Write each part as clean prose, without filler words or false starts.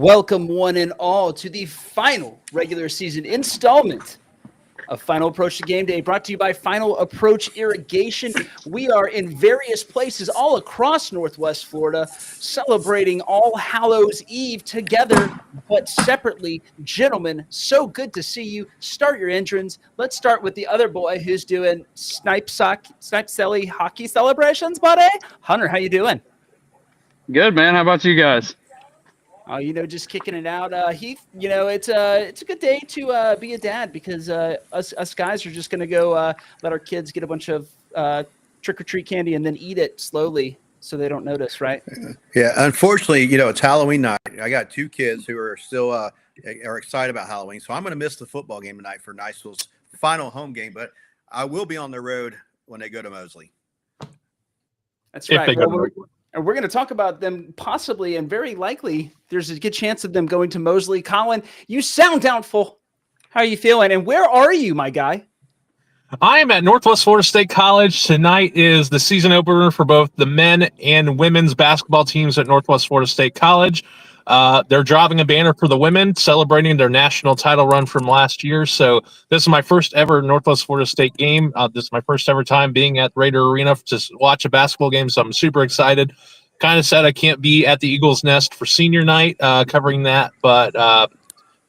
Welcome one and all to the final regular season installment of Final Approach to Game Day, brought to you by Final Approach Irrigation. We are in various places all across Northwest Florida celebrating All Hallows Eve together, but separately. Gentlemen, so good to see you. Start your entrance. Let's start with the other boy who's doing Snipe Selly hockey celebrations, buddy. Hunter, how you doing? Good, man. How about you guys? Just kicking it out. Heath, it's a good day to be a dad because us guys are just going to go let our kids get a bunch of trick-or-treat candy and then eat it slowly so they don't notice, right? Yeah, unfortunately, it's Halloween night. I got two kids who are still are excited about Halloween, so I'm going to miss the football game tonight for Niceville's final home game, but I will be on the road when they go to Mosley. That's right. And we're going to talk about them possibly and very likely there's a good chance of them going to Mosley. Colin, you sound doubtful. How are you feeling? And where are you, my guy? I am at Northwest Florida State College. Tonight is the season opener for both the men and women's basketball teams at Northwest Florida State College. They're dropping a banner for the women, celebrating their national title run from last year. So this is my first ever Northwest Florida State game. This is my first ever time being at Raider Arena to watch a basketball game, so I'm super excited. Kind of sad I can't be at the Eagles Nest for senior night covering that, but,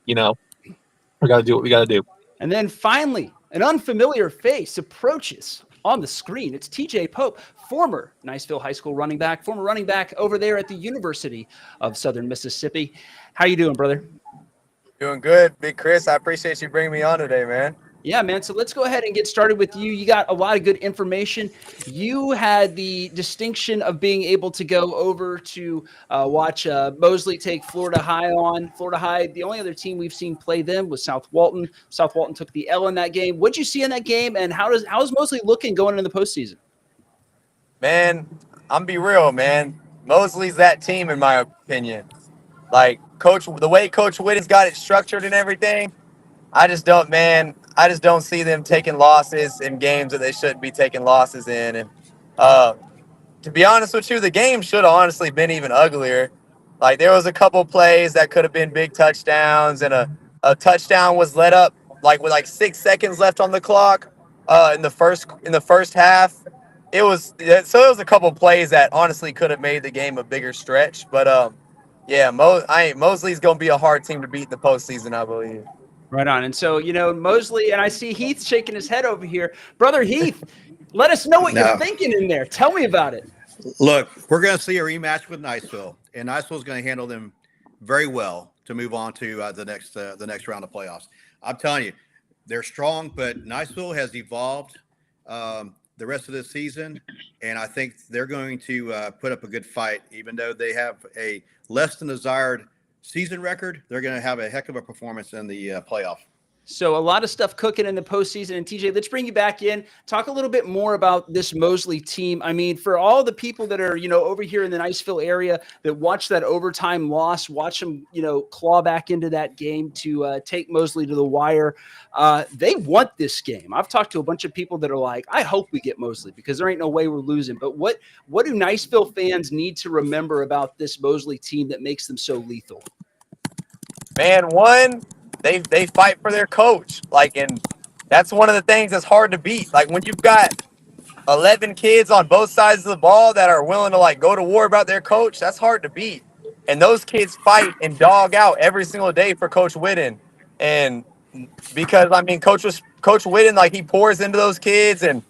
we got to do what we got to do. And then finally, an unfamiliar face approaches on the screen. It's TJ Pope, former Niceville High School running back over there at the University of Southern Mississippi. How you doing, brother? Doing good, Big Chris. I appreciate you bringing me on today, man. Yeah, man. So let's go ahead and get started with you. You got a lot of good information. You had the distinction of being able to go over to watch Mosley take Florida High on. Florida High, the only other team we've seen play them was South Walton. South Walton took the L in that game. What'd you see in that game, and how's Mosley looking going into the postseason? Man, I'm be real, man. Mosley's that team, in my opinion. Like, the way Coach Whitten's got it structured and everything, I just don't see them taking losses in games that they shouldn't be taking losses in. And to be honest with you, the game should have honestly been even uglier. Like, there was a couple plays that could have been big touchdowns, and a touchdown was let up with 6 seconds left on the clock in the first half. It was a couple plays that honestly could have made the game a bigger stretch. But Mosley's gonna be a hard team to beat in the postseason, I believe. Right on. And so, Mosley, and I see Heath shaking his head over here. Brother Heath, let us know what you're thinking in there. Tell me about it. Look, we're going to see a rematch with Niceville, and Niceville's going to handle them very well to move on to the next round of playoffs. I'm telling you, they're strong, but Niceville has evolved the rest of this season, and I think they're going to put up a good fight. Even though they have a less than desired season record, they're going to have a heck of a performance in the playoff. So a lot of stuff cooking in the postseason. And TJ, let's bring you back in. Talk a little bit more about this Mosley team. I mean, for all the people that are, over here in the Niceville area that watch that overtime loss, watch them, claw back into that game to take Mosley to the wire. They want this game. I've talked to a bunch of people that are like, I hope we get Mosley because there ain't no way we're losing. But what do Niceville fans need to remember about this Mosley team that makes them so lethal? Man, one, they fight for their coach. And that's one of the things that's hard to beat. Like, when you've got 11 kids on both sides of the ball that are willing to go to war about their coach, that's hard to beat. And those kids fight and dog out every single day for Coach Whitten. And because Coach Whitten, he pours into those kids and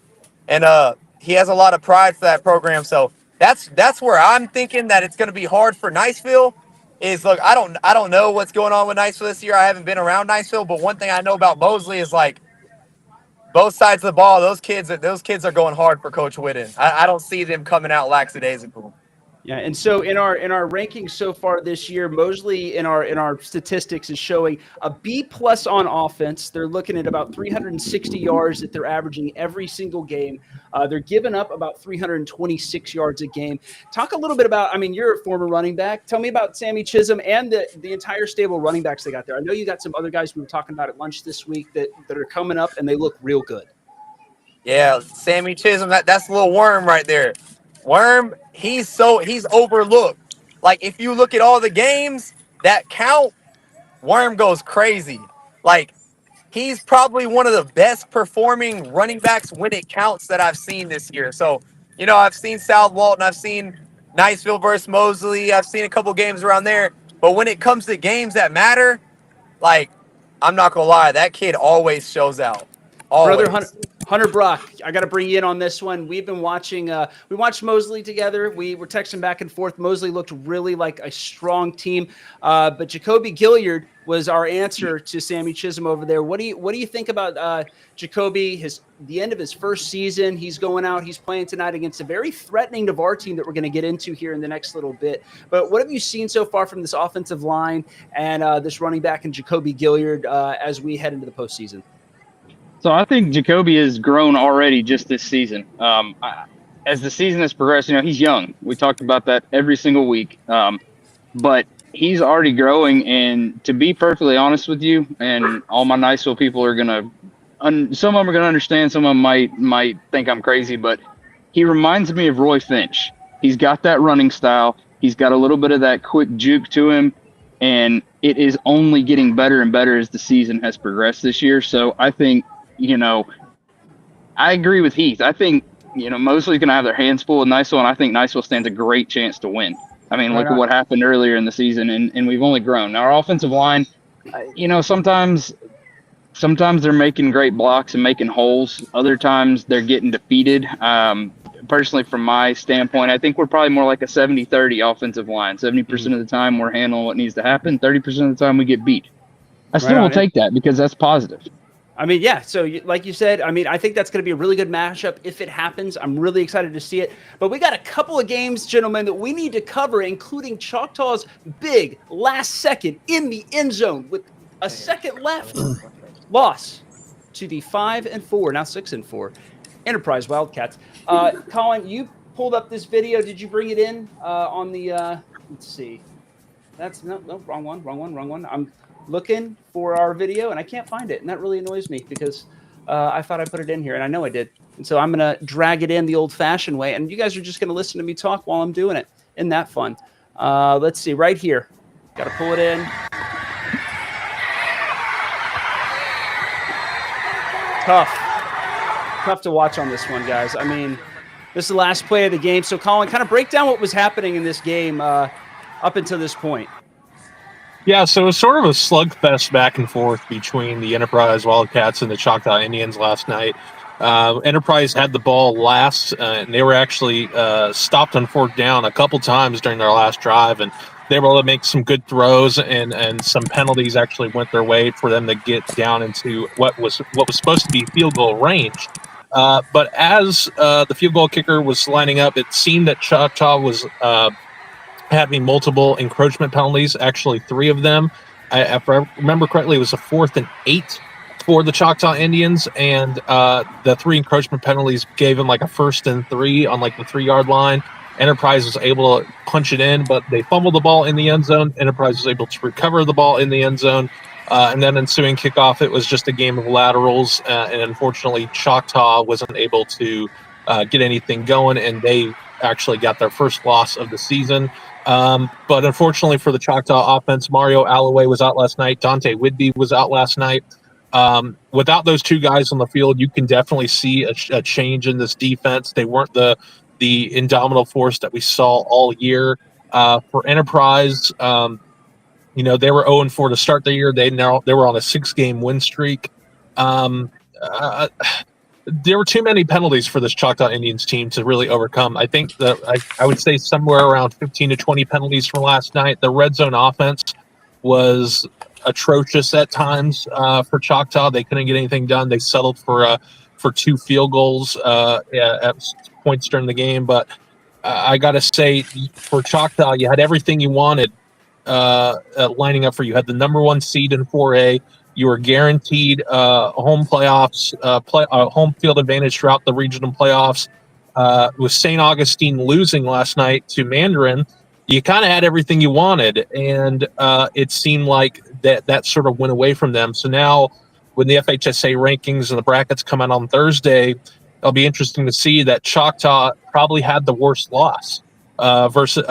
he has a lot of pride for that program. So that's where I'm thinking that it's going to be hard for Niceville. Look, I don't know what's going on with Niceville this year. I haven't been around Niceville, but one thing I know about Mosley is both sides of the ball. Those kids are going hard for Coach Whitten. I don't see them coming out lackadaisical. Yeah, and so in our rankings so far this year, Mosley in our statistics is showing a B+ on offense. They're looking at about 360 yards that they're averaging every single game. They're giving up about 326 yards a game. Talk a little bit about, you're a former running back. Tell me about Sammy Chisholm and the entire stable of running backs they got there. I know you got some other guys we were talking about at lunch this week that are coming up, and they look real good. Yeah, Sammy Chisholm, that's a little worm right there. Worm, he's overlooked. If you look at all the games, that count, Worm goes crazy. Like, he's probably one of the best performing running backs when it counts that I've seen this year. So, you know, I've seen South Walton, I've seen Niceville versus Mosley, I've seen a couple games around there. But when it comes to games that matter, like, I'm not gonna lie, that kid always shows out. Always. Brother Hunter Brock, I got to bring you in on this one. We've been watching, we watched Mosley together. We were texting back and forth. Mosley looked really like a strong team. But Jacoby Gilliard was our answer to Sammy Chisholm over there. What do you think about Jacoby, the end of his first season? He's going out, he's playing tonight against a very threatening Navarre team that we're going to get into here in the next little bit. But what have you seen so far from this offensive line and this running back and Jacoby Gilliard as we head into the postseason? So I think Jacoby has grown already just this season. As the season has progressed, you know, he's young. We talked about that every single week. But he's already growing. And to be perfectly honest with you, and all my Niceville people are going to, some of them are going to understand, some of them might think I'm crazy, but he reminds me of Roy Finch. He's got that running style. He's got a little bit of that quick juke to him. And it is only getting better and better as the season has progressed this year. So I think, you know, I agree with Heath. I think, you know, Mosley's going to have their hands full with Niceville, and I think Niceville stands a great chance to win. I mean, look at what happened earlier in the season, and we've only grown. Now, our offensive line, you know, sometimes they're making great blocks and making holes. Other times they're getting defeated. Personally, from my standpoint, I think we're probably more like a 70-30 offensive line. 70% of the time we're handling what needs to happen. 30% of the time we get beat. I still will take that because that's positive. I mean, yeah. So like you said, I mean, I think that's going to be a really good matchup if it happens. I'm really excited to see it. But we got a couple of games, gentlemen, that we need to cover, including Choctaw's big last second in the end zone with a second left loss to the 5-4, now 6-4 Enterprise Wildcats. Colin, you pulled up this video. Did you bring it in on the? Let's see. That's no, wrong one. I'm looking for our video and I can't find it, and that really annoys me because I thought I put it in here and I know I did, and so I'm gonna drag it in the old-fashioned way, and you guys are just gonna listen to me talk while I'm doing it. Isn't that fun? Let's see, right here, gotta pull it in. Tough to watch on this one, guys. I mean, this is the last play of the game. So Colin, kind of break down what was happening in this game up until this point. Yeah, so it was sort of a slugfest back and forth between the Enterprise Wildcats and the Choctaw Indians last night. Enterprise had the ball last, and they were actually stopped on fourth down a couple times during their last drive, and they were able to make some good throws, and some penalties actually went their way for them to get down into what was supposed to be field goal range. But as the field goal kicker was lining up, it seemed that Choctaw was having multiple encroachment penalties, actually 3 of them. If I remember correctly, it was a 4th and 8 for the Choctaw Indians, and the 3 encroachment penalties gave them like a 1st and 3 on like the 3-yard line. Enterprise was able to punch it in, but they fumbled the ball in the end zone. Enterprise was able to recover the ball in the end zone. And then ensuing kickoff, it was just a game of laterals. And unfortunately, Choctaw wasn't able to get anything going, and they actually got their first loss of the season. But unfortunately for the Choctaw offense, Mario Alloway was out last night. Dante Whitby was out last night. Without those 2 guys on the field, you can definitely see a change in this defense. They weren't the indomitable force that we saw all year. For Enterprise, you know, they were 0-4 to start the year. They were on a 6-game win streak. There were too many penalties for this Choctaw Indians team to really overcome. I think that I would say somewhere around 15 to 20 penalties from last night. The red zone offense was atrocious at times for Choctaw. They couldn't get anything done. They settled for 2 field goals at points during the game. But I got to say, for Choctaw, you had everything you wanted lining up for you. You had the number 1 seed in 4A. You were guaranteed home playoffs, home field advantage throughout the regional playoffs. With St. Augustine losing last night to Mandarin, you kind of had everything you wanted, and it seemed like that sort of went away from them. So now, when the FHSA rankings and the brackets come out on Thursday, it'll be interesting to see that Choctaw probably had the worst loss versus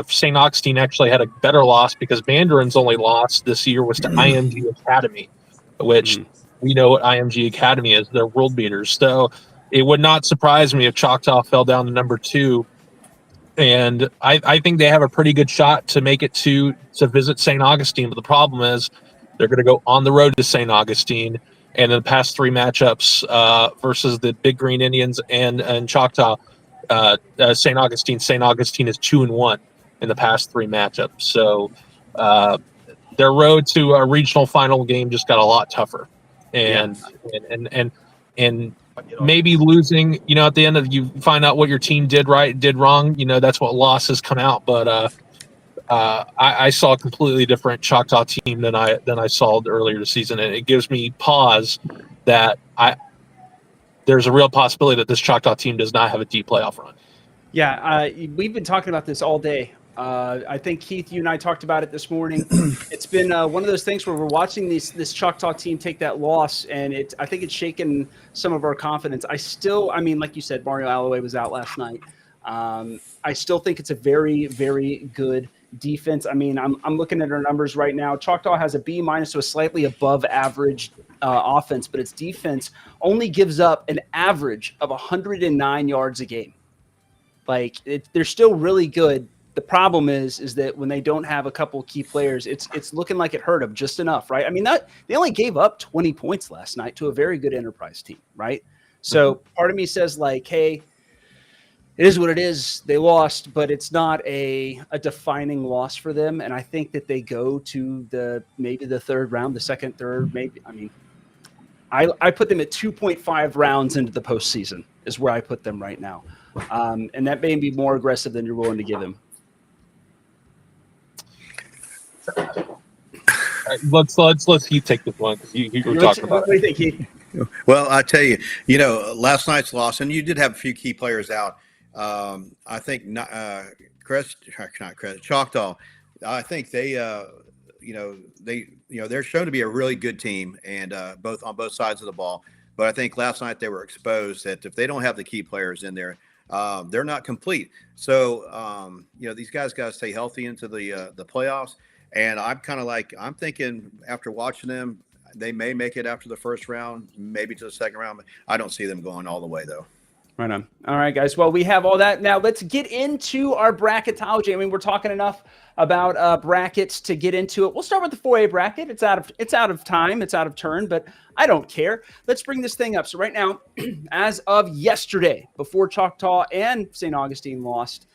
St. Augustine actually had a better loss because Mandarin's only loss this year was to IMG Academy, which we know what IMG Academy is. They're world beaters. So it would not surprise me if Choctaw fell down to number 2. And I think they have a pretty good shot to make it to visit St. Augustine. But the problem is they're going to go on the road to St. Augustine. And in the past 3 matchups versus the Big Green Indians and Choctaw, St. Augustine is 2-1 in the past 3 matchups. So their road to a regional final game just got a lot tougher. And maybe losing, at the end of you find out what your team did right, did wrong. That's what losses come out. But I saw a completely different Choctaw team than I saw earlier this season, and it gives me pause that there's a real possibility that this Choctaw team does not have a deep playoff run. Yeah, we've been talking about this all day. I think, Keith, you and I talked about it this morning. It's been one of those things where we're watching this Choctaw team take that loss, and I think it's shaken some of our confidence. Like you said, Mario Alloway was out last night. I still think it's a very, very good defense. I'm looking at our numbers right now. Choctaw has a B-, so a slightly above average offense, but its defense only gives up an average of 109 yards a game. They're still really good. The problem is that when they don't have a couple key players, it's looking like it hurt them just enough, right? They only gave up 20 points last night to a very good Enterprise team, right? So part of me says, hey, it is what it is. They lost, but it's not a defining loss for them. And I think that they go to maybe the 3rd round, the 2nd, 3rd, maybe. I put them at 2.5 rounds into the postseason is where I put them right now. And that may be more aggressive than you're willing to give them. Let's Heath take this one because you were talking about. What do you think, Heath? Well, I tell you, last night's loss, and you did have a few key players out. I think Choctaw. I think they're shown to be a really good team, and on both sides of the ball. But I think last night they were exposed that if they don't have the key players in there, they're not complete. So these guys got to stay healthy into the playoffs. And I'm thinking after watching them, they may make it after the 1st round, maybe to the 2nd round. But I don't see them going all the way, though. Right on. All right, guys. Well, we have all that. Now let's get into our bracketology. We're talking enough about brackets to get into it. We'll start with the 4A bracket. It's out of time. It's out of turn, but I don't care. Let's bring this thing up. So right now, as of yesterday, before Choctaw and St. Augustine lost,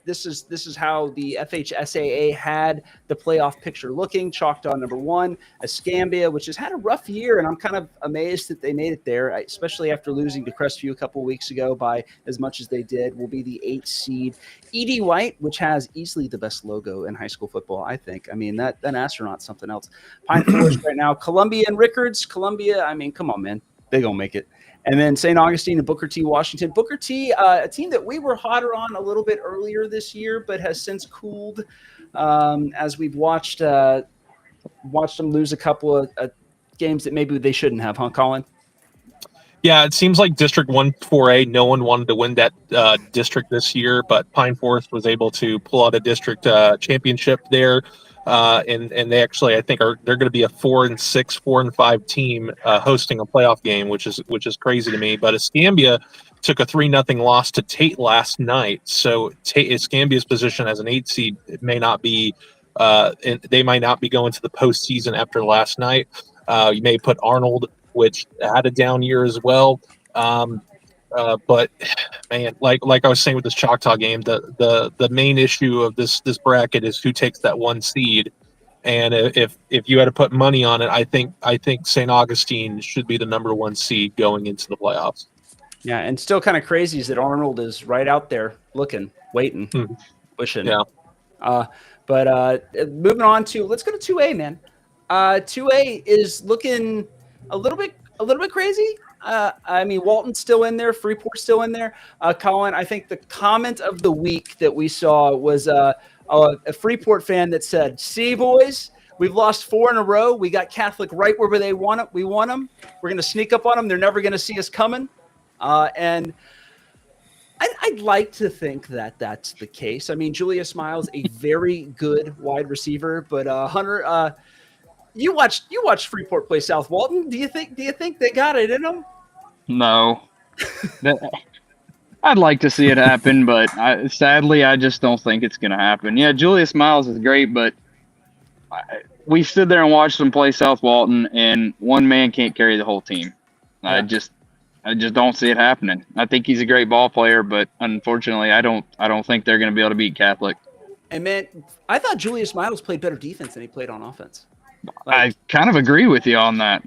this is how the FHSAA had the playoff picture looking. Choctaw number 1, Escambia, which has had a rough year, and I'm kind of amazed that they made it there, especially after losing to Crestview a couple weeks ago by as much as they did, will be the 8th seed. E.D. White, which has easily the best logo in high school football, I think. That astronaut's something else. Pine Forest right now. Columbia and Rickards. Columbia, come on, man. They gonna make it. And then St. Augustine and Booker T. Washington. Booker T, a team that we were hotter on a little bit earlier this year, but has since cooled as we've watched them lose a couple of games that maybe they shouldn't have, huh, Colin? Yeah, it seems like District 1 4A, no one wanted to win that district this year, but Pine Forest was able to pull out a district championship there. And they actually, I think, they're going to be a 4-6, 4-5 team hosting a playoff game, which is crazy to me. But Escambia took a 3-0 loss to Tate last night, so Escambia's position as an 8 seed may not be. They might not be going to the postseason after last night. You may put Arnold, which had a down year as well. But man, like I was saying with this Choctaw game, the main issue of this bracket is who takes that 1 seed. And if you had to put money on it, I think St. Augustine should be the number 1 seed going into the playoffs. Yeah, and still kind of crazy is that Arnold is right out there looking, waiting, pushing. Yeah. But moving on to, let's go to 2A, man. 2A is looking a little bit crazy. Walton's still in there. Freeport's still in there. Colin, I think the comment of the week that we saw was a Freeport fan that said, "See, boys, we've lost 4 in a row. We got Catholic right where they want it. We want them. We're going to sneak up on them. They're never going to see us coming." And I'd like to think that that's the case. I mean, Julius Miles, a very good wide receiver, but Hunter, you watched Freeport play South Walton. Do you think they got it in them? No. I'd like to see it happen, but sadly, I just don't think it's going to happen. Yeah, Julius Miles is great, but we stood there and watched them play South Walton, and one man can't carry the whole team. Yeah. I just don't see it happening. I think he's a great ball player, but unfortunately, I don't think they're going to be able to beat Catholic. And man, I thought Julius Miles played better defense than he played on offense. I kind of agree with you on that.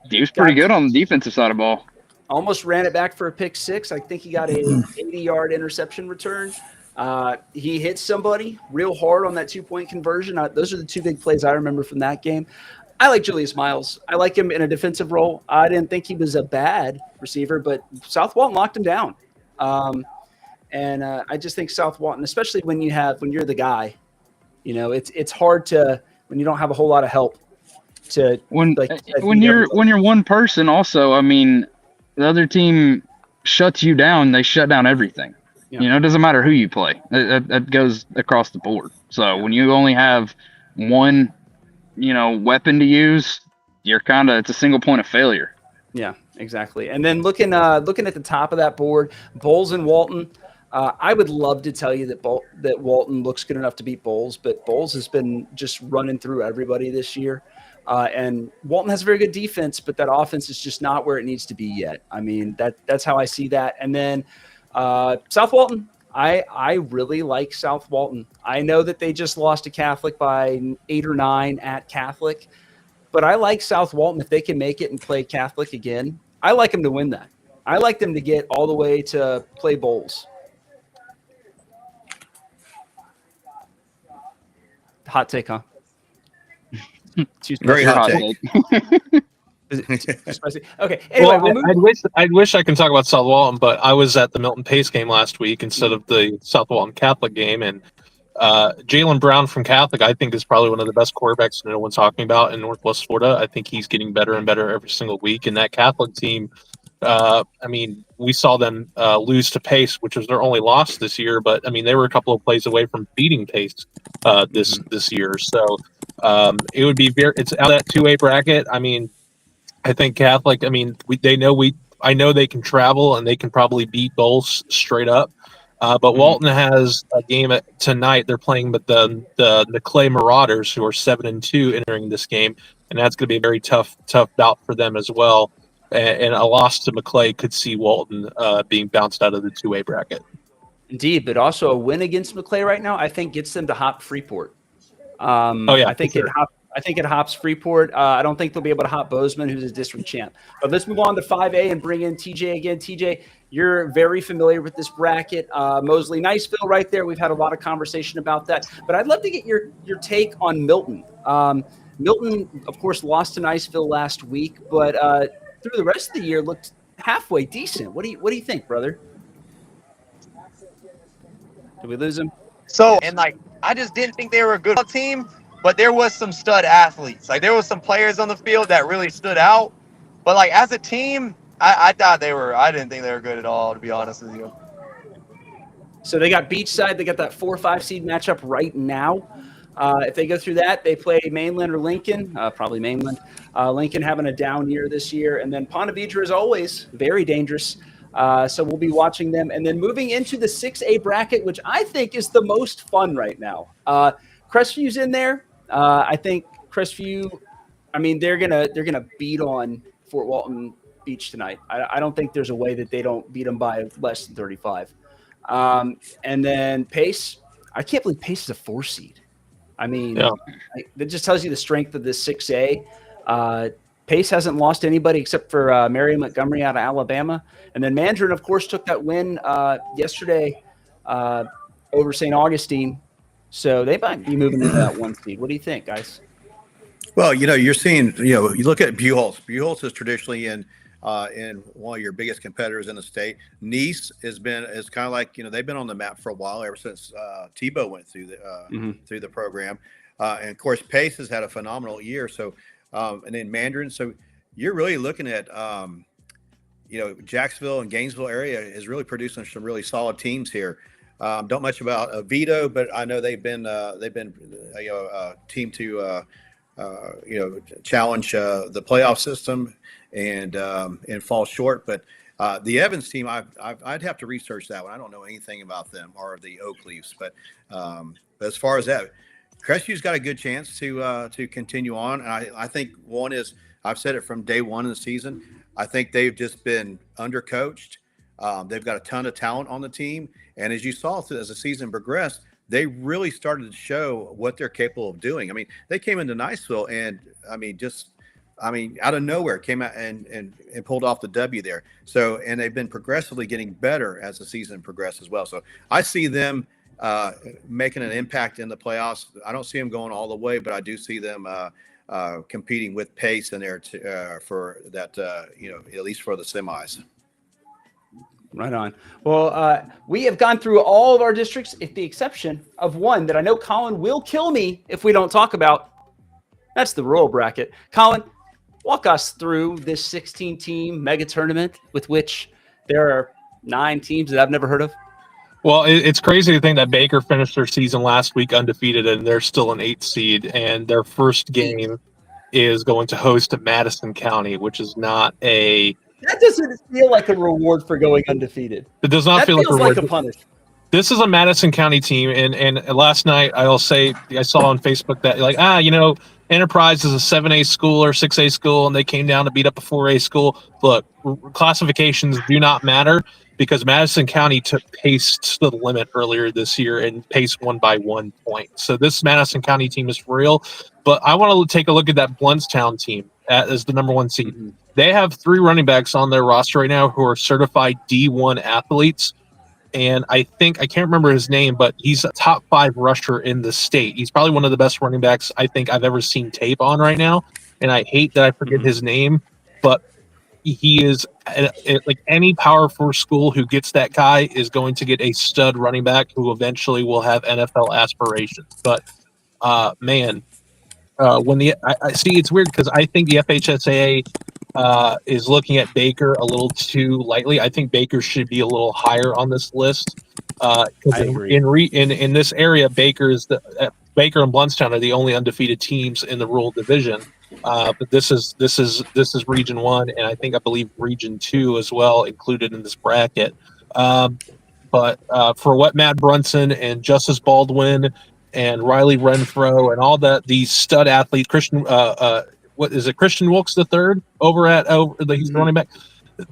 He was pretty good on the defensive side of the ball. Almost ran it back for a pick six. I think he got a 80-yard interception return. He hit somebody real hard on that 2-point conversion. Those are the two big plays I remember from that game. I like Julius Miles. I like him in a defensive role. I didn't think he was a bad receiver, but South Walton locked him down. And I just think South Walton, especially when you're the guy, it's hard to when you don't have a whole lot of help. When you're one person, also, I mean, the other team shuts you down. They shut down everything. Yeah. It doesn't matter who you play. That goes across the board. So when you only have one, weapon to use, it's a single point of failure. Yeah, exactly. And then looking at the top of that board, Bulls and Walton. I would love to tell you that Walton looks good enough to beat Bulls, but Bulls has been just running through everybody this year. And Walton has a very good defense, but that offense is just not where it needs to be yet. I mean, that's how I see that. And then South Walton, I really like South Walton. I know that they just lost to Catholic by 8 or 9 at Catholic, but I like South Walton if they can make it and play Catholic again. I like them to win that. I like them to get all the way to play Bowls. Hot take, huh? Very hot take. Okay. Anyway, I'd wish I could talk about South Walton, but I was at the Milton Pace game last week instead of the South Walton Catholic game, and Jalen Brown from Catholic, I think, is probably one of the best quarterbacks no one's talking about in Northwest Florida. I think he's getting better and better every single week. And that Catholic team, we saw them lose to Pace, which was their only loss this year. But they were a couple of plays away from beating Pace this year. So it would be it's out of that 2A bracket. I think Catholic. I know they can travel and they can probably beat Bulls straight up. But Walton has a game tonight. They're playing with the Maclay Marauders, who are 7-2 entering this game, and that's going to be a very tough bout for them as well. And a loss to Maclay could see Walton being bounced out of the 2A bracket. Indeed, but also a win against Maclay right now, I think, gets them to hop Freeport. I think it hops Freeport. I don't think they'll be able to hop Bozeman, who's a district champ. But let's move on to 5A and bring in TJ again. TJ, you're very familiar with this bracket. Mosley, Niceville right there. We've had a lot of conversation about that. But I'd love to get your take on Milton. Milton, of course, lost to Niceville last week, but through the rest of the year looked halfway decent. What do you think, brother? Did we lose him? I just didn't think they were a good team. But there was some stud athletes. There was some players on the field that really stood out. But as a team, I didn't think they were good at all, to be honest with you. So they got Beachside. They got that 4-5 seed matchup right now. If they go through that, they play Mainland or Lincoln, probably Mainland. Lincoln having a down year this year. And then Ponte Vedra, as always, very dangerous. So we'll be watching them. And then moving into the 6A bracket, which I think is the most fun right now. Crestview's in there. I think Crestview, they're gonna beat on Fort Walton Beach tonight. I don't think there's a way that they don't beat them by less than 35. And then Pace, I can't believe Pace is a 4 seed. That just tells you the strength of this 6A. Pace hasn't lost anybody except for Mary Montgomery out of Alabama. And then Mandarin, of course, took that win yesterday over St. Augustine. So they might be moving into that 1 seed. What do you think, guys? Well, you're seeing, you look at Buchholz. Buchholz is traditionally in one of your biggest competitors in the state. Nice is kind of like, they've been on the map for a while ever since Tebow went through the program. And of course, Pace has had a phenomenal year. So, and then Mandarin. So you're really looking at, Jacksonville and Gainesville area is really producing some really solid teams here. Don't much about Vito, but I know they've been a team to challenge the playoff system and fall short. But the Evans team, I'd have to research that one. I don't know anything about them or the Oak Leafs, but as far as that, Crestview's got a good chance to continue on. And I think one is, I've said it from day one of the season, I think they've just been undercoached. They've got a ton of talent on the team. And as you saw as the season progressed, they really started to show what they're capable of doing. I mean, they came into Niceville and out of nowhere came out and pulled off the W there. So, and they've been progressively getting better as the season progressed as well. So I see them making an impact in the playoffs. I don't see them going all the way, but I do see them competing with pace in there for that, at least for the semis. Right on. Well, we have gone through all of our districts, with the exception of one that I know Colin will kill me if we don't talk about. That's the rural bracket. Colin, walk us through this 16-team mega tournament with which there are 9 teams that I've never heard of. Well, it's crazy to think that Baker finished their season last week undefeated, and they're still an 8th seed, and their first game is going to host Madison County, which is not a... That doesn't feel like a reward for going undefeated. It does not feel like a punishment. This is a Madison County team, and last night I saw on Facebook that Enterprise is a 7A school or 6A school, and they came down to beat up a 4A school. Look, classifications do not matter because Madison County took Pace to the limit earlier this year, and Pace won by 1 point. So this Madison County team is for real. But I want to take a look at that Blountstown team as the number 1 seed. Mm-hmm. They have 3 running backs on their roster right now who are certified D1 athletes. And I can't remember his name, but he's a top 5 rusher in the state. He's probably one of the best running backs I think I've ever seen tape on right now. And I hate that I forget his name, but he is like any Power 4 school who gets that guy is going to get a stud running back who eventually will have NFL aspirations. But I see, it's weird because I think the FHSAA is looking at Baker a little too lightly. I think Baker should be a little higher on this list. I agree. In this area, Baker and Blountstown are the only undefeated teams in the rural division. But this is Region 1, and I believe Region 2 as well included in this bracket. But for what Matt Brunson and Justice Baldwin and Riley Renfro and all these stud athletes, Christian Wilkes III he's the running back.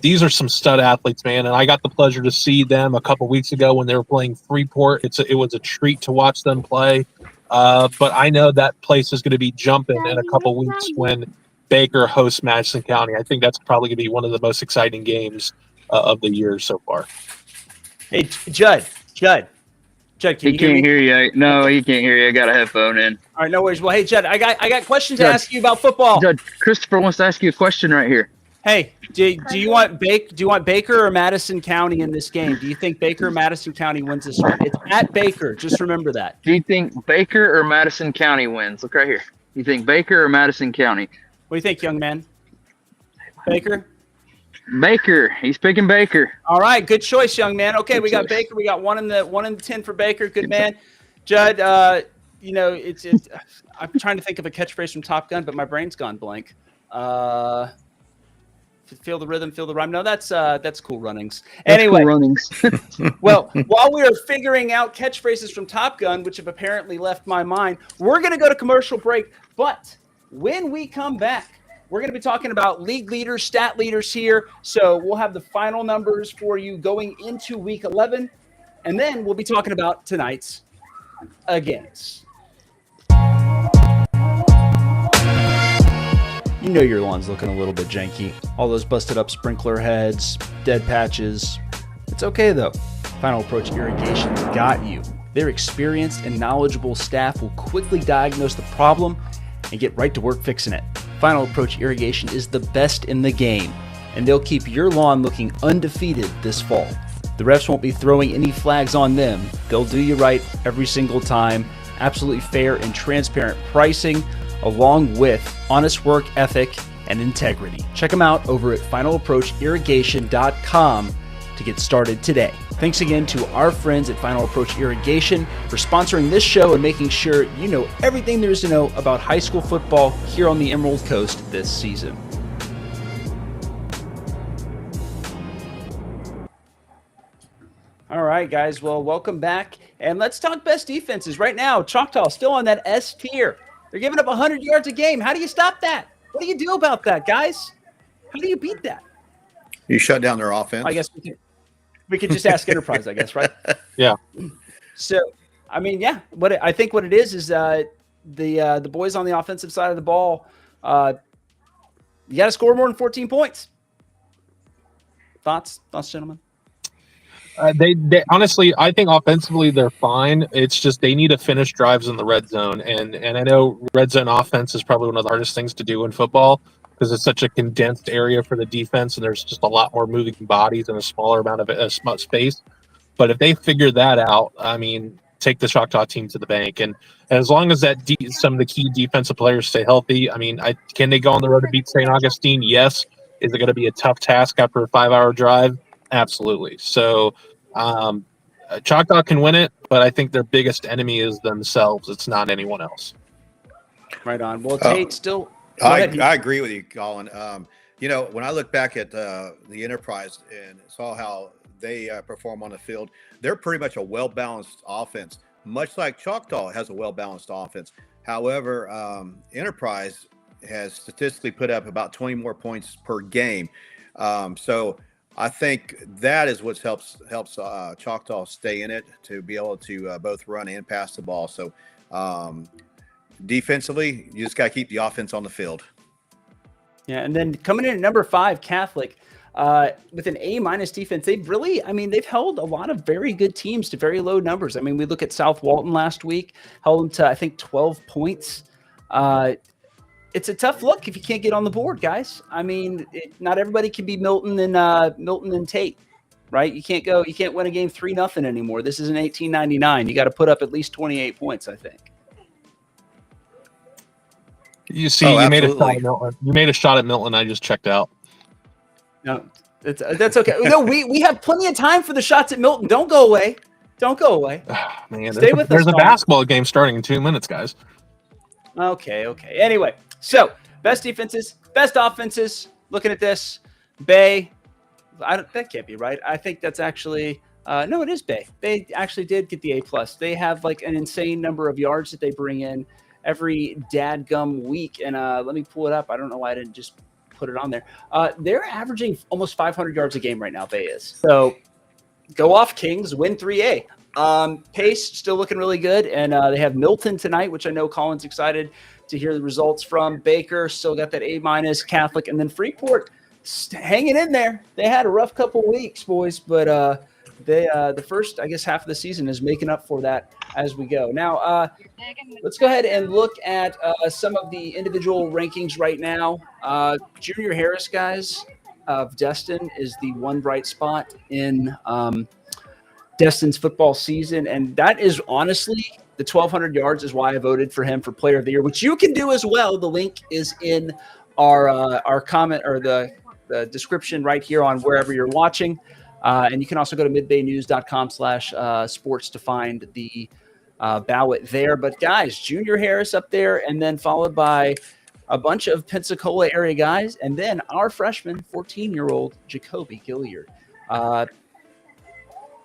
These are some stud athletes, man, and I got the pleasure to see them a couple weeks ago when they were playing Freeport. It was a treat to watch them play. But I know that place is going to be jumping in a couple weeks when Baker hosts Madison County. I think that's probably going to be one of the most exciting games of the year so far. Hey, Judd, can he can't hear you. No, he can't hear you. I got a headphone in. All right, no worries. Well, hey, Judd, I got questions to ask you about football. Judd, Christopher wants to ask you a question right here. Hey, do you want Baker or Madison County in this game? Do you think Baker or Madison County wins this one? It's at Baker. Just remember that. Do you think Baker or Madison County wins? Look right here. You think Baker or Madison County? What do you think, young man? Baker? Baker. He's picking Baker. All right, good choice, young man. Okay, we got Baker. We got 1 in the 10 for Baker. Good man. Judd, it's I'm trying to think of a catchphrase from Top Gun, but my brain's gone blank. Feel the rhythm, feel the rhyme. No, that's Cool Runnings. Anyway, Cool Runnings. Well, while we are figuring out catchphrases from Top Gun, which have apparently left my mind, we're going to go to commercial break. But when we come back, we're going to be talking about league leaders, stat leaders here. So we'll have the final numbers for you going into week 11. And then we'll be talking about tonight's against. You know your lawn's looking a little bit janky. All those busted up sprinkler heads, dead patches. It's okay though. Final Approach Irrigation's got you. Their experienced and knowledgeable staff will quickly diagnose the problem and get right to work fixing it. Final Approach Irrigation is the best in the game, and they'll keep your lawn looking undefeated this fall. The refs won't be throwing any flags on them. They'll do you right every single time. Absolutely fair and transparent pricing, along with honest work ethic and integrity. Check them out over at finalapproachirrigation.com to get started today. Thanks again to our friends at Final Approach Irrigation for sponsoring this show and making sure you know everything there is to know about high school football here on the Emerald Coast this season. All right, guys. Well, welcome back. And let's talk best defenses. Right now, Choctaw still on that S tier. They're giving up 100 yards a game. How do you stop that? What do you do about that, guys? How do you beat that? You shut down their offense. I guess we could just ask Enterprise, I guess, right? Yeah. So, I mean, yeah. I think what it is the boys on the offensive side of the ball, you got to score more than 14 points. Thoughts, gentlemen? They honestly, I think offensively they're fine. It's just they need to finish drives in the red zone, and I know red zone offense is probably one of the hardest things to do in football because it's such a condensed area for the defense, and there's just a lot more moving bodies in a smaller amount of space. But if they figure that out, I mean, take the Choctaw team to the bank, and as long as some of the key defensive players stay healthy, I mean, can they go on the road to beat St. Augustine? Yes. Is it going to be a tough task after a 5-hour drive? Absolutely. So Choctaw can win it, but I think their biggest enemy is themselves. It's not anyone else. Right on. Well, Tate still. I agree with you, Colin. When I look back at the Enterprise and saw how they perform on the field, they're pretty much a well-balanced offense, much like Choctaw has a well-balanced offense. However, Enterprise has statistically put up about 20 more points per game. So I think that is what helps Choctaw stay in it, to be able to both run and pass the ball. So defensively, you just got to keep the offense on the field. Yeah, and then coming in at number 5, Catholic, with an A- defense, they've held a lot of very good teams to very low numbers. I mean, we look at South Walton last week, held them to, I think, 12 points. It's a tough look if you can't get on the board, guys. I mean, not everybody can be Milton and Tate, right? You can't win a game 3-0 anymore. This is an 1899. You got to put up at least 28 points, I think. You see, you made a shot at Milton. You made a shot at Milton. I just checked out. No, that's okay. No, we have plenty of time for the shots at Milton. Don't go away. Man, Stay with us. There's a basketball game starting in 2 minutes, guys. Okay. Anyway, so best defenses, best offenses. Looking at this, Bay. That can't be right. I think that's actually no. It is Bay. Bay actually did get the A+. They have like an insane number of yards that they bring in every dadgum week. And let me pull it up. I don't know why I didn't just put it on there. They're averaging almost 500 yards a game right now. Bay is. So go off, Kings. Win 3A. Pace still looking really good, and they have Milton tonight, which I know Colin's excited to hear the results from. Baker still got that A-, Catholic, and then Freeport hanging in there. They had a rough couple weeks, boys, but the first, I guess, half of the season is making up for that as we go. Now, let's go ahead and look at some of the individual rankings right now. Junior Harris, guys, of Destin is the one bright spot in Destin's football season, and that is honestly the 1,200 yards is why I voted for him for Player of the Year, which you can do as well. The link is in our comment or the description right here on wherever you're watching, and you can also go to midbaynews.com/sports to find the ballot there. But guys, Junior Harris up there, and then followed by a bunch of Pensacola area guys, and then our freshman, 14-year-old Jacoby Gilliard.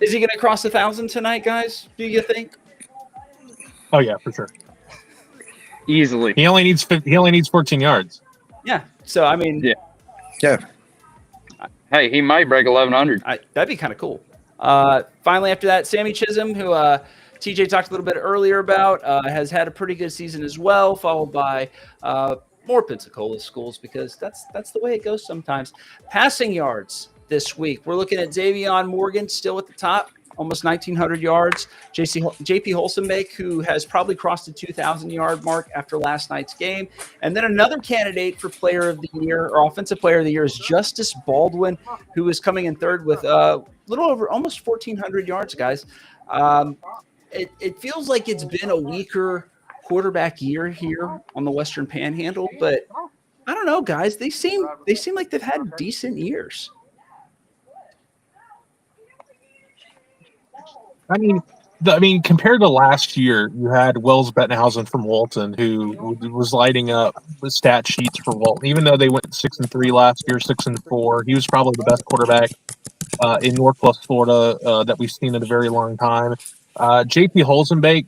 Is he going to cross 1,000 tonight, guys? Do you think? Oh yeah, for sure. Easily. He only needs 14 yards. Yeah. So I mean, Yeah. Hey, he might break 1,100. That'd be kind of cool. Finally, after that, Sammy Chisholm, who TJ talked a little bit earlier about, has had a pretty good season as well, followed by more Pensacola schools, because that's the way it goes sometimes. Passing yards this week, we're looking at Xavion Morgan still at the top, almost 1,900 yards. JP Holsenbeck, who has probably crossed the 2,000-yard mark after last night's game. And then another candidate for Player of the Year or Offensive Player of the Year is Justice Baldwin, who is coming in third with a little over almost 1,400 yards, guys. It feels like it's been a weaker quarterback year here on the Western Panhandle, but I don't know, guys. They seem like they've had decent years. I mean, compared to last year, you had Wells Bettenhausen from Walton, who was lighting up the stat sheets for Walton. Even though they went 6-3 last year, 6-4, he was probably the best quarterback in Northwest Florida that we've seen in a very long time. JP Holzenbeck,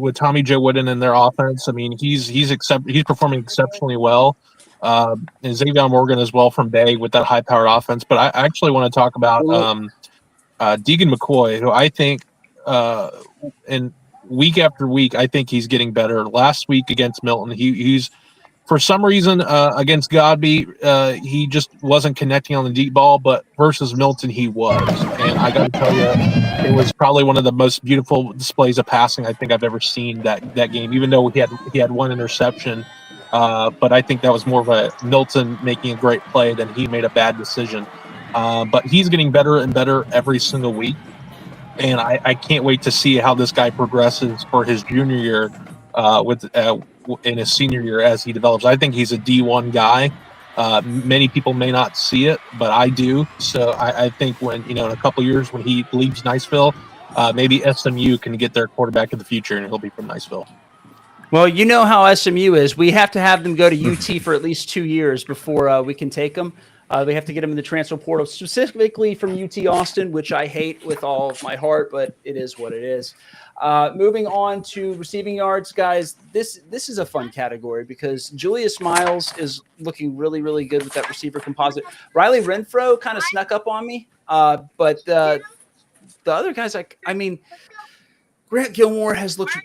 with Tommy Joe Wooden in their offense, I mean, he's performing exceptionally well. And Xavier Morgan as well from Bay with that high-powered offense. But I actually want to talk about Deegan McCoy, who I think, and week after week, I think he's getting better. Last week against Milton, he's for some reason against Godby, he just wasn't connecting on the deep ball, but versus Milton, he was. And I got to tell you, it was probably one of the most beautiful displays of passing I think I've ever seen that game. Even though he had one interception, but I think that was more of a Milton making a great play than he made a bad decision. But he's getting better and better every single week. And I can't wait to see how this guy progresses for his junior year in his senior year as he develops. I think he's a D1 guy. Many people may not see it, but I do. So I think when, in a couple years when he leaves Niceville, maybe SMU can get their quarterback of the future and he'll be from Niceville. Well, you know how SMU is. We have to have them go to UT for at least 2 years before we can take them. We have to get them in the transfer portal, specifically from UT Austin, which I hate with all of my heart, but it is what it is. Moving on to receiving yards, guys, this is a fun category because Julius Miles is looking really, really good with that receiver composite. Riley Renfro kind of snuck up on me, but the other guys, I mean, Grant Gilmore has looked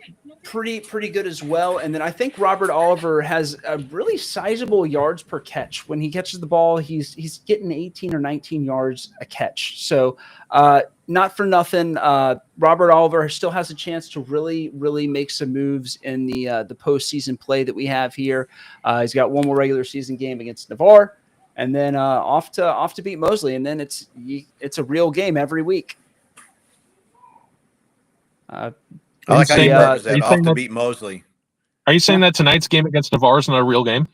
pretty good as well. And then I think Robert Oliver has a really sizable yards per catch. When he catches the ball, he's getting 18 or 19 yards a catch. So not for nothing, Robert Oliver still has a chance to really, really make some moves in the postseason play that we have here. He's got one more regular season game against Navarre, and then off to beat Mosley, and then it's a real game every week. I like how you off to beat Mosley. Are you saying that tonight's game against Navarre is not a real game?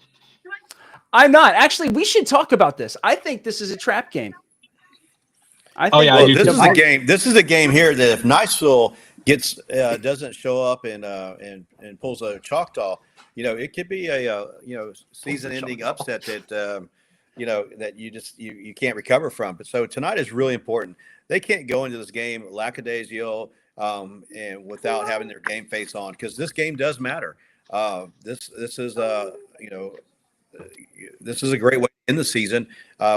I'm not. Actually, we should talk about this. I think this is a trap game. This is a game here that if Niceville doesn't show up and pulls a Choctaw, it could be a season-ending upset that that you can't recover from. But so tonight is really important. They can't go into this game lackadaisical and without having their game face on, because this game does matter. This is a great way in the season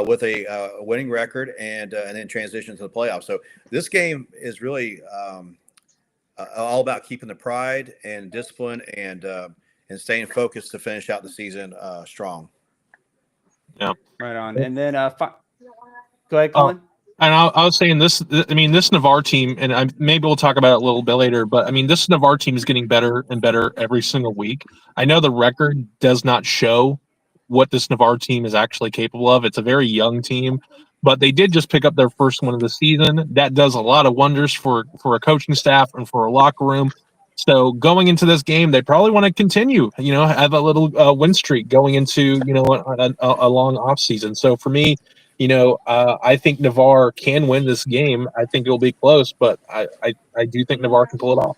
with a winning record and then transition to the playoffs. So this game is really all about keeping the pride and discipline and staying focused to finish out the season strong. Yeah, right on. And then go ahead, Colin. And I was saying this. I mean, this Navarre team, and maybe we'll talk about it a little bit later. But I mean, this Navarre team is getting better and better every single week. I know the record does not show what this Navarre team is actually capable of. It's a very young team, but they did just pick up their first win of the season. That does a lot of wonders for a coaching staff and for a locker room. So going into this game, they probably want to continue, have a little win streak going into, a long off season. So for me, I think Navarre can win this game. I think it'll be close, but I do think Navarre can pull it off.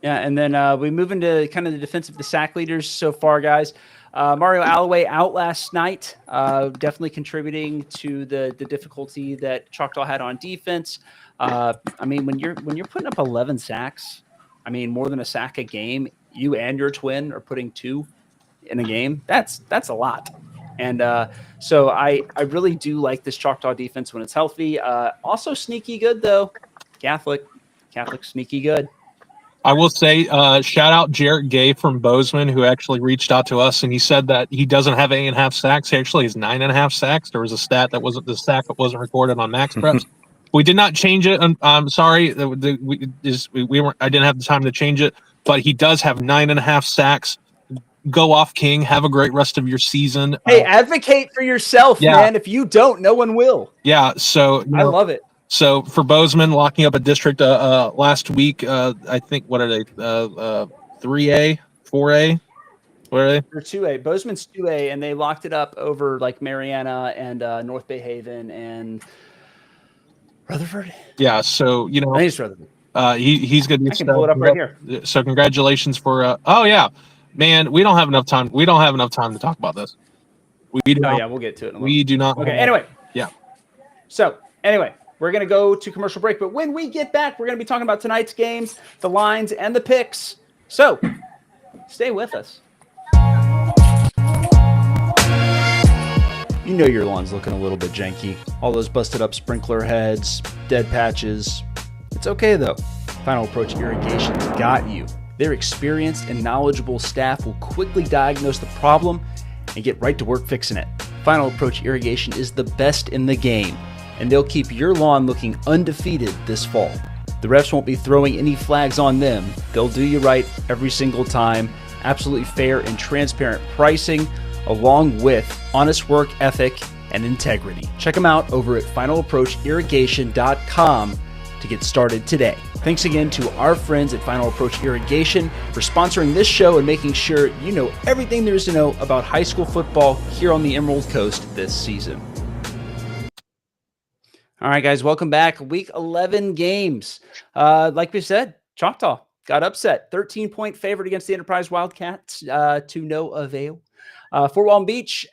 Yeah, and then we move into kind of the sack leaders so far, guys. Mario Alloway out last night, definitely contributing to the difficulty that Choctaw had on defense. I mean, when you're putting up 11 sacks, I mean, more than a sack a game, you and your twin are putting 2 in a game. That's a lot. And so I really do like this Choctaw defense when it's healthy. Also sneaky good, though. Catholic sneaky good. I will say, shout out Jarrett Gay from Bozeman, who actually reached out to us, and he said that he doesn't have 8.5 sacks. He actually has 9.5 sacks. There was a stat that wasn't the sack that wasn't recorded on Max Preps. We did not change it. I'm sorry. I didn't have the time to change it, but he does have 9.5 sacks. Go off, King. Have a great rest of your season. Hey, advocate for yourself, man. If you don't, no one will. Yeah. So I love it. So for Bozeman locking up a district last week, I think, what are they? 3A, 4A? What are they? They're 2A. Bozeman's 2A, and they locked it up over like Marianna and North Bay Haven and Rutherford. Yeah. So I think it's Rutherford. he's going to. I can pull it up right here. So congratulations for. Oh yeah, man. We don't have enough time. We don't have enough time to talk about this. We do. Oh not, yeah, we'll get to it in a little. We do not. Okay. Anyway. Yeah. So anyway, we're going to go to commercial break, but when we get back, we're going to be talking about tonight's games, the lines, and the picks. So stay with us. You know your lawn's looking a little bit janky. All those busted up sprinkler heads, dead patches. It's okay though. Final Approach Irrigation's got you. Their experienced and knowledgeable staff will quickly diagnose the problem and get right to work fixing it. Final Approach Irrigation is the best in the game, and they'll keep your lawn looking undefeated this fall. The refs won't be throwing any flags on them. They'll do you right every single time. Absolutely fair and transparent pricing, along with honest work ethic and integrity. Check them out over at finalapproachirrigation.com to get started today. Thanks again to our friends at Final Approach Irrigation for sponsoring this show and making sure you know everything there is to know about high school football here on the Emerald Coast this season. All right, guys, welcome back. Week 11 games. Like we said, Choctaw got upset. 13-point favorite against the Enterprise Wildcats to no avail. Fort Walton Beach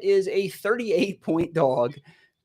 is a 38-point dog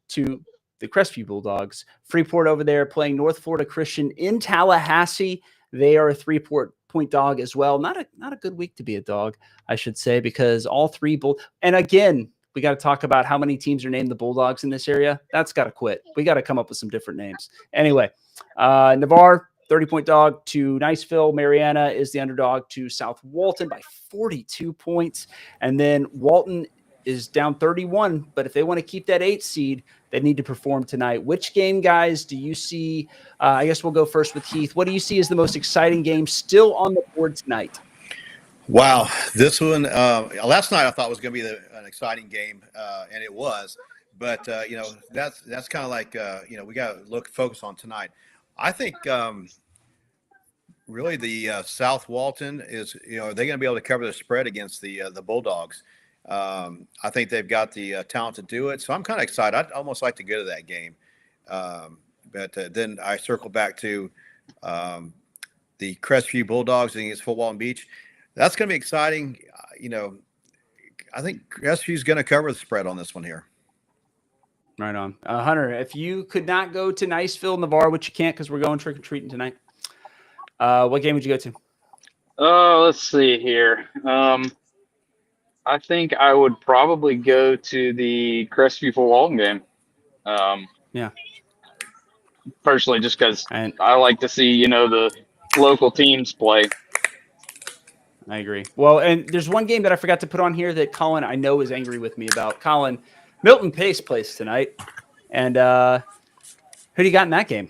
to the Crestview Bulldogs. Freeport over there playing North Florida Christian in Tallahassee. They are a 3-point dog as well. Not a good week to be a dog, I should say, because all three and again, we got to talk about how many teams are named the Bulldogs in this area. That's got to quit. We got to come up with some different names. Anyway, Navarre, 30-point dog to Niceville. Marianna is the underdog to South Walton by 42 points. And then Walton is down 31. But if they want to keep that 8 seed, they need to perform tonight. Which game, guys, do you see? I guess we'll go first with Heath. What do you see as the most exciting game still on the board tonight? Wow, this one last night I thought was going to be an exciting game, and it was. But that's kind of like we got to focus on tonight. I think really the South Walton is are they going to be able to cover the spread against the Bulldogs? I think they've got the talent to do it, so I'm kind of excited. I'd almost like to go to that game, but then I circle back to the Crestview Bulldogs against Fort Walton Beach. That's going to be exciting. I think Crestview's going to cover the spread on this one here. Right on. Hunter, if you could not go to Niceville, Navarre, which you can't because we're going trick-or-treating tonight, what game would you go to? Let's see here. I think I would probably go to the Crestview Fort Walton game. Yeah. Personally, just because I like to see, the local teams play. I agree. Well, and there's one game that I forgot to put on here that Colin, I know, is angry with me about. Colin, Milton Pace plays tonight. And who do you got in that game?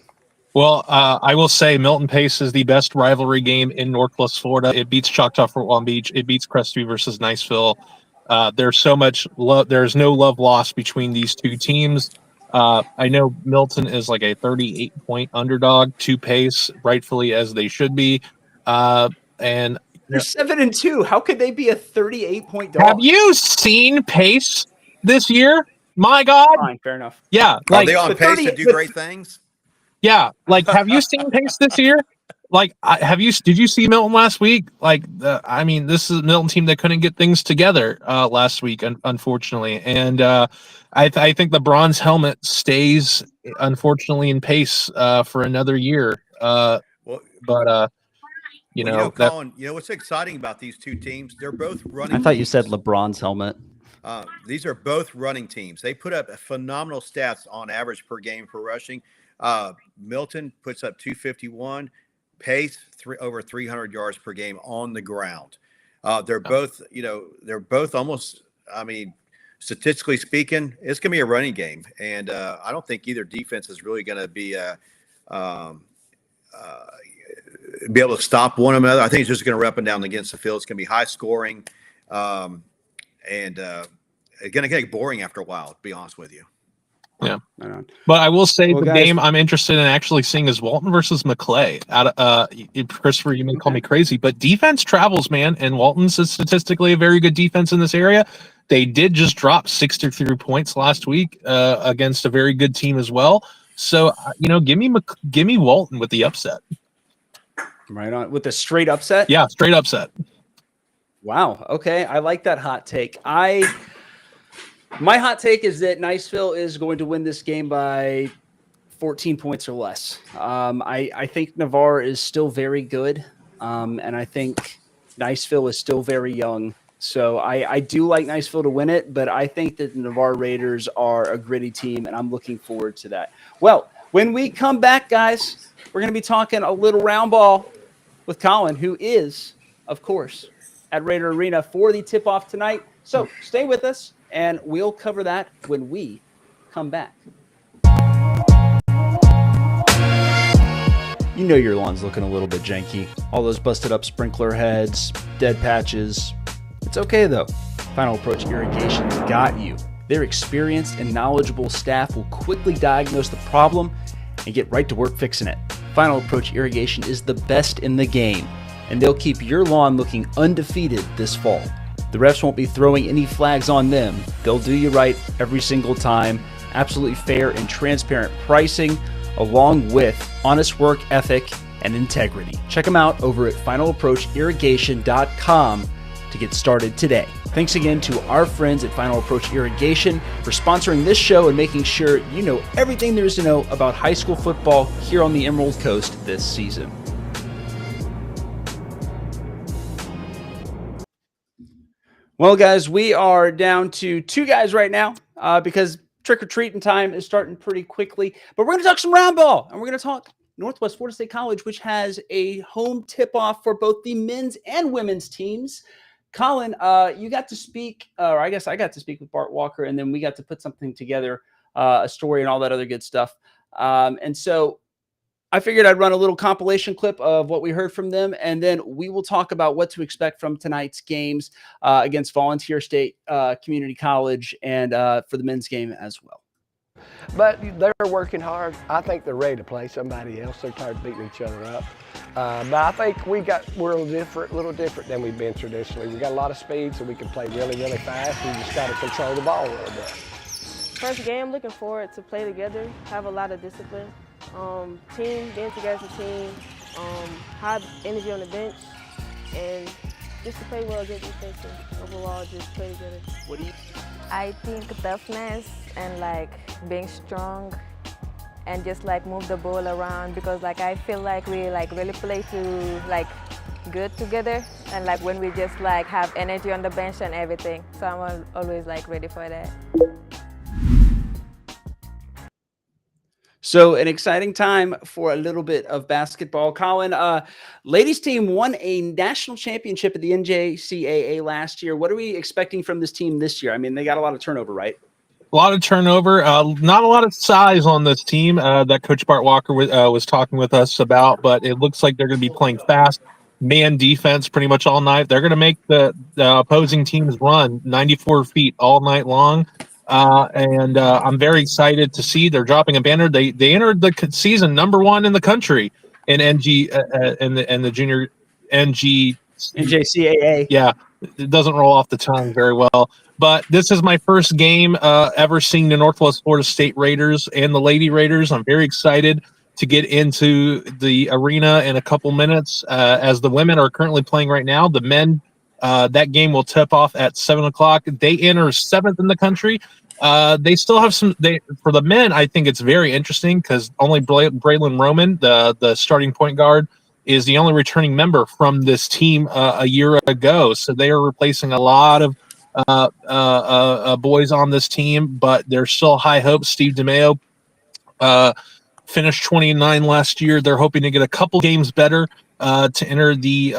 Well, I will say Milton Pace is the best rivalry game in Northwest Florida. It beats Choctaw Fort Walton Beach. It beats Crestview versus Niceville. There's so much love. There's no love lost between these two teams. I know Milton is like a 38-point underdog to Pace, rightfully as they should be. And they're 7-2. How could they be a 38-point dog? Have you seen Pace this year? My God. Fine, fair enough. Yeah. Are they on pace to do great things? Yeah. Have you seen Pace this year? Did you see Milton last week? This is a Milton team that couldn't get things together last week, unfortunately. And I think the bronze helmet stays, unfortunately, in Pace for another year. Colin, what's exciting about these two teams? They're both running. I thought you said LeBron's helmet. These are both running teams. They put up phenomenal stats on average per game for rushing. Milton puts up 251. Pace over 300 yards per game on the ground. They're both almost. Statistically speaking, it's going to be a running game, and I don't think either defense is really going to be able to stop one another. I think it's just going to rip and down against the field. It's going to be high scoring, and it's going to get boring after a while. To be honest with you. Yeah. Right on. But I will say the guys, game I'm interested in actually seeing is Walton versus Maclay. Christopher, you may call me crazy, but defense travels, man. And Walton's is statistically a very good defense in this area. They did just drop 63 points last week against a very good team as well. So, give me Walton with the upset. Right on. With a straight upset? Yeah, straight upset. Wow. Okay. I like that hot take. My hot take is that Niceville is going to win this game by 14 points or less. I think Navarre is still very good, and I think Niceville is still very young. So I do like Niceville to win it, but I think that the Navarre Raiders are a gritty team, and I'm looking forward to that. Well, when we come back, guys, we're going to be talking a little round ball with Colin, who is, of course, at Raider Arena for the tip-off tonight. So stay with us, and we'll cover that when we come back. You know your lawn's looking a little bit janky. All those busted up sprinkler heads, dead patches. It's okay though. Final Approach Irrigation's got you. Their experienced and knowledgeable staff will quickly diagnose the problem and get right to work fixing it. Final Approach Irrigation is the best in the game, and they'll keep your lawn looking undefeated this fall. The refs won't be throwing any flags on them. They'll do you right every single time. Absolutely fair and transparent pricing, along with honest work ethic and integrity. Check them out over at finalapproachirrigation.com to get started today. Thanks again to our friends at Final Approach Irrigation for sponsoring this show and making sure you know everything there is to know about high school football here on the Emerald Coast this season. Well, guys, we are down to 2 guys right now because trick-or-treating time is starting pretty quickly. But we're going to talk some round ball, and we're going to talk Northwest Florida State College, which has a home tip-off for both the men's and women's teams. Colin, you got to speak, or I guess I got to speak with Bart Walker, and then we got to put something together, a story and all that other good stuff. And so I figured I'd run a little compilation clip of what we heard from them, and then we will talk about what to expect from tonight's games against Volunteer State Community College and for the men's game as well. But they're working hard. I think they're ready to play somebody else. They're tired of beating each other up. But I think we're a little different than we've been traditionally. We got a lot of speed, so we can play really, really fast. We just got to control the ball a little bit. First game, looking forward to play together, have a lot of discipline. Being together as a team, high energy on the bench, and just to play well against defense and overall just play together. What do you? I think toughness and being strong and just move the ball around, because I feel like we really play to good together, and when we just have energy on the bench and everything. So I'm always ready for that. So an exciting time for a little bit of basketball. Colin, ladies team won a national championship at the NJCAA last year. What are we expecting from this team this year? I mean, they got a lot of turnover, right? A lot of turnover, not a lot of size on this team that Coach Bart Walker was talking with us about, but it looks like they're going to be playing fast man defense pretty much all night. They're going to make the opposing teams run 94 feet all night long. And I'm very excited to see they're dropping a banner. They entered the season #1 in the country in NG and the junior NJCAA. Yeah, it doesn't roll off the tongue very well. But this is my first game ever seeing the Northwest Florida State Raiders and the Lady Raiders. I'm very excited to get into the arena in a couple minutes. As the women are currently playing right now, the men. That game will tip off at 7 o'clock. They enter 7th in the country. They still have some. For the men, I think it's very interesting because only Braylon Roman, the starting point guard, is the only returning member from this team a year ago. So they are replacing a lot of boys on this team, but there's still high hopes. Steve DeMeo finished 29 last year. They're hoping to get a couple games better to enter the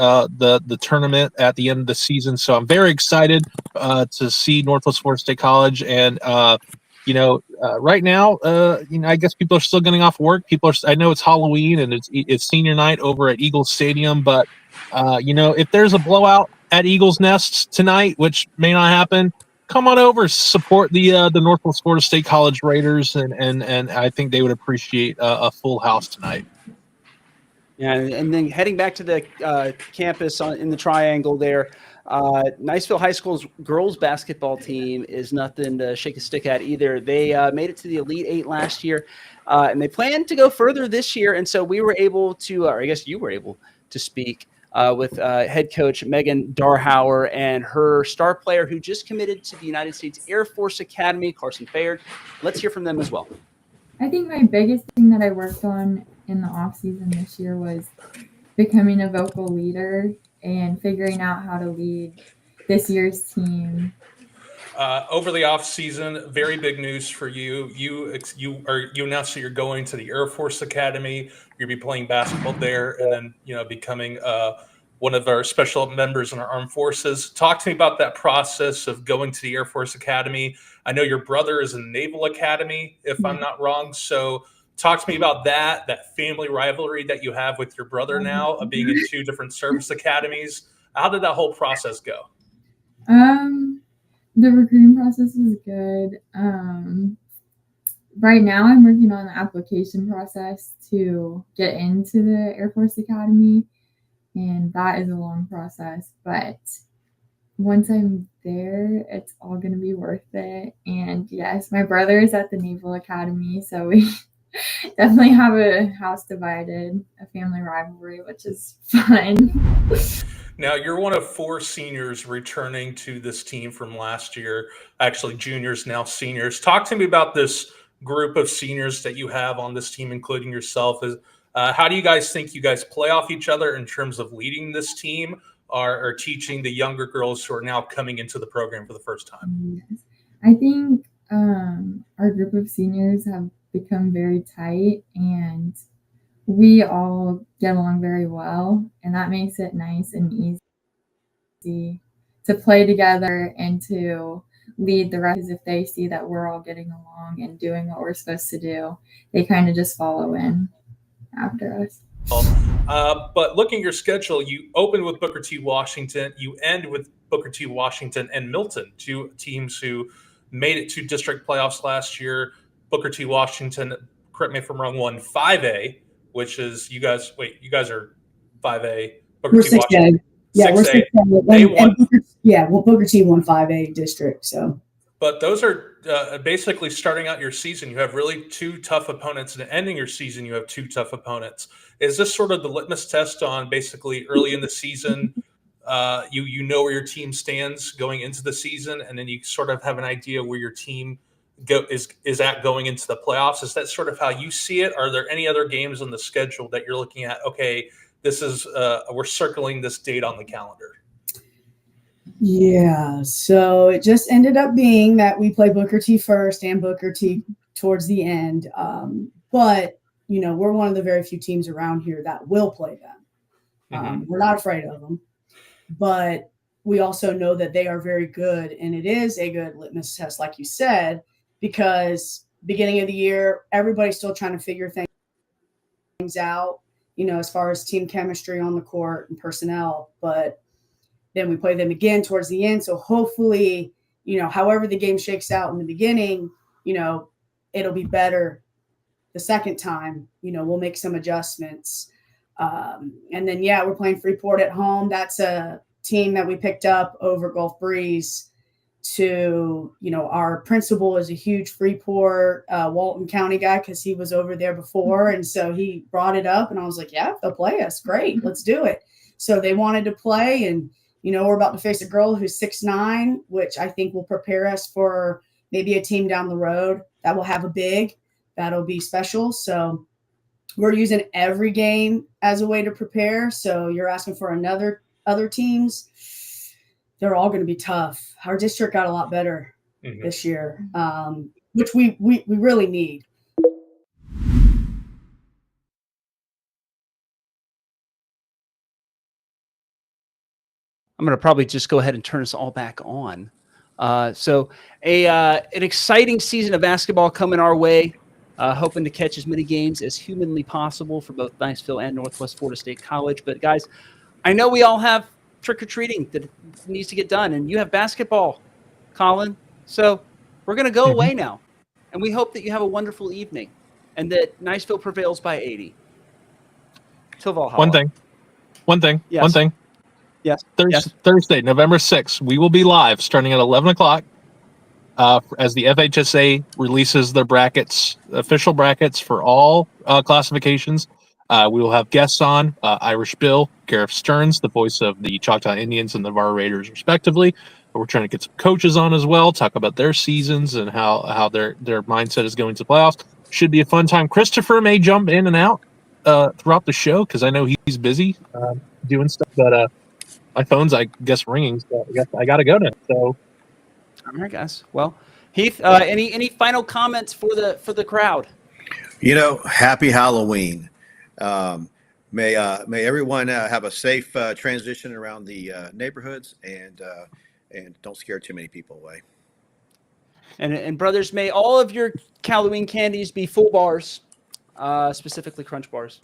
tournament at the end of the season. So I'm very excited to see Northwest Florida State College. And right now, I guess people are still getting off work. I know it's Halloween and it's senior night over at Eagles Stadium, but if there's a blowout at Eagles Nest tonight, which may not happen, come on over, support the Northwest Florida State College Raiders, and I think they would appreciate a full house tonight. Yeah, and then heading back to the campus in the triangle there, Niceville High School's girls basketball team is nothing to shake a stick at either. They made it to the Elite Eight last year, and they plan to go further this year. And so we were able to, or I guess you were able to speak with head coach Megan Darhauer and her star player who just committed to the United States Air Force Academy, Carson Fayard. Let's hear from them as well. I think my biggest thing that I worked on in the off season this year was becoming a vocal leader and figuring out how to lead this year's team. Over the off season, very big news for you. You announced that you're going to the Air Force Academy. You'll be playing basketball there, and then becoming one of our special members in our armed forces. Talk to me about that process of going to the Air Force Academy. I know your brother is in the Naval Academy, if I'm not wrong. So talk to me about that family rivalry that you have with your brother now, of being in two different service academies. How did that whole process go? The recruiting process was good. Right now I'm working on the application process to get into the Air Force Academy, and that is a long process, but once I'm there, it's all going to be worth it. And yes, my brother is at the Naval Academy, so we definitely have a house divided, a family rivalry, which is fun. Now, you're one of 4 seniors returning to this team from last year, actually juniors, now seniors. Talk to me about this group of seniors that you have on this team, including yourself. How do you guys think you guys play off each other in terms of leading this team or teaching the younger girls who are now coming into the program for the first time? Yes. I think our group of seniors have become very tight, and we all get along very well, and that makes it nice and easy to play together and to lead the rest. If they see that we're all getting along and doing what we're supposed to do, they kind of just follow in after us. But looking at your schedule, you open with Booker T. Washington, you end with Booker T. Washington and Milton, 2 teams who made it to district playoffs last year. Booker T. Washington, correct me if I'm wrong, won 5A, which is you guys are 5A. We're 6A. Yeah, 6A. We're 6A. Booker T won 5A district. So, but those are basically starting out your season. You have really 2 tough opponents, and ending your season, you have 2 tough opponents. Is this sort of the litmus test on basically early in the season? You know where your team stands going into the season, and then you sort of have an idea where your team is at going into the playoffs. Is that sort of how you see it? Are there any other games on the schedule that you're looking at? Okay, this is we're circling this date on the calendar. Yeah, so it just ended up being that we play Booker T first and Booker T towards the end. But we're one of the very few teams around here that will play them. We're not afraid of them, but we also know that they are very good, and it is a good litmus test, like you said, because beginning of the year, everybody's still trying to figure things out, as far as team chemistry on the court and personnel. But then we play them again towards the end. So hopefully, however the game shakes out in the beginning, it'll be better the second time. We'll make some adjustments. And then, we're playing Freeport at home. That's a team that we picked up over Gulf Breeze. Our principal is a huge Freeport, Walton County guy, because he was over there before. And so he brought it up, and I was like, yeah, they'll play us. Great. Let's do it. So they wanted to play, and we're about to face a girl who's 6'9", which I think will prepare us for maybe a team down the road that will have a big. That'll be special. So we're using every game as a way to prepare. So you're asking for other teams. They're all going to be tough. Our district got a lot better this year, which we really need. I'm going to probably just go ahead and turn us all back on. So an exciting season of basketball coming our way. Hoping to catch as many games as humanly possible for both Niceville and Northwest Florida State College. But guys, I know we all have trick-or-treating that needs to get done, and you have basketball Colin. So we're going to go away now, and we hope that you have a wonderful evening and that Niceville prevails by 80. Till Valhalla. One thing. Yes. Thursday, November 6th, we will be live starting at 11 o'clock as the FHSA releases their brackets, official brackets for all classifications. We will have guests on, Irish Bill, Gareth Stearns, the voice of the Choctaw Indians and the Navarre Raiders, respectively. We're trying to get some coaches on as well, talk about their seasons and how their mindset is going to playoffs. Should be a fun time. Christopher may jump in and out throughout the show because I know he's busy doing stuff, but my phone's, I guess, ringing, so I guess I got to go now. So, all right, guys. Well, Heath, any final comments for the crowd? Happy Halloween. May everyone have a safe transition around the neighborhoods, and don't scare too many people away. And brothers, may all of your Halloween candies be full bars, specifically Crunch bars.